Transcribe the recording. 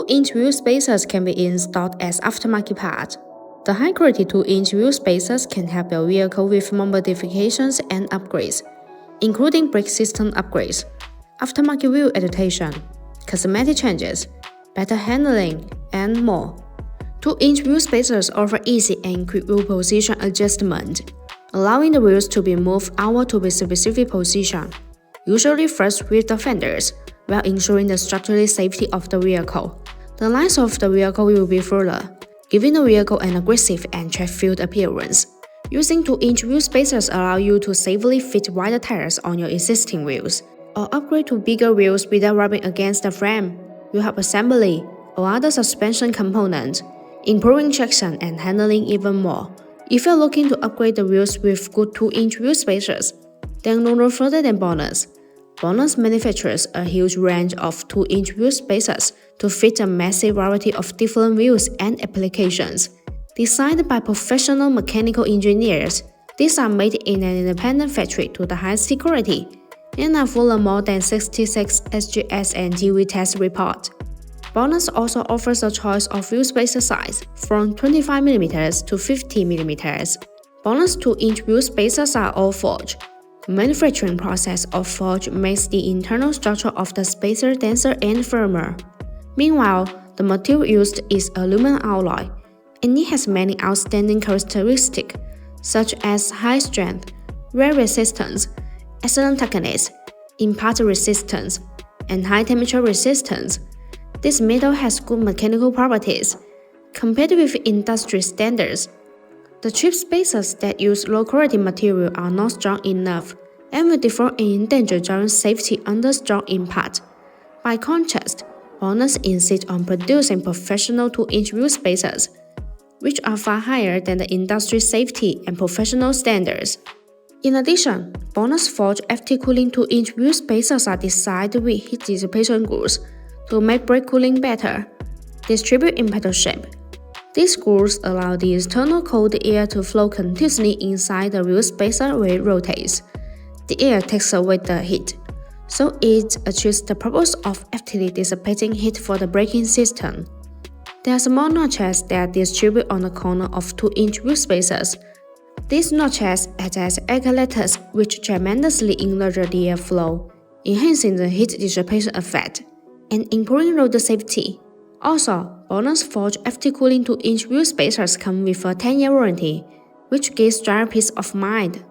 2-inch wheel spacers can be installed as aftermarket part. The high-quality 2-inch wheel spacers can help your vehicle with more modifications and upgrades, including brake system upgrades, aftermarket wheel adaptation, cosmetic changes, better handling, and more. 2-inch wheel spacers offer easy and quick wheel position adjustment, allowing the wheels to be moved outward to a specific position, usually first with the fenders, while ensuring the structural safety of the vehicle. The lines of the vehicle will be fuller, giving the vehicle an aggressive and track-filled appearance. Using 2-inch wheel spacers allow you to safely fit wider tires on your existing wheels, or upgrade to bigger wheels without rubbing against the frame, wheel hub assembly, or other suspension components, improving traction and handling even more. If you're looking to upgrade the wheels with good 2-inch wheel spacers, then look no further than BONOSS. BONOSS manufactures a huge range of 2-inch wheel spacers to fit a massive variety of different wheels and applications. Designed by professional mechanical engineers, these are made in an independent factory to the highest security and are full of more than 66 SGS and TV test report. BONOSS also offers a choice of wheel spacer size from 25mm to 50mm. BONOSS 2-inch wheel spacers are all forged. The manufacturing process of forge makes the internal structure of the spacer denser and firmer. Meanwhile, the material used is aluminum alloy, and it has many outstanding characteristics, such as high strength, wear resistance, excellent toughness, impact resistance, and high temperature resistance. This metal has good mechanical properties, compared with industry standards. The cheap spacers that use low-quality material are not strong enough and will deform and endanger driving safety under strong impact. By contrast, BONOSS insists on producing professional 2-inch wheel spacers, which are far higher than the industry safety and professional standards. In addition, BONOSS forged FT cooling 2-inch wheel spacers are designed with heat dissipation grooves to make brake cooling better, distribute in pedal shape. These grooves allow the external cold air to flow continuously inside the wheel spacer when it rotates. The air takes away the heat, so it achieves the purpose of actively dissipating heat for the braking system. There are small notches that distribute on the corner of 2-inch wheel spacers. These notches act as air collectors which tremendously enlarge the airflow, enhancing the heat dissipation effect and improving road safety. Also, BONOSS forged FT cooling 2-inch wheel spacers come with a 10-year warranty, which gives driver peace of mind.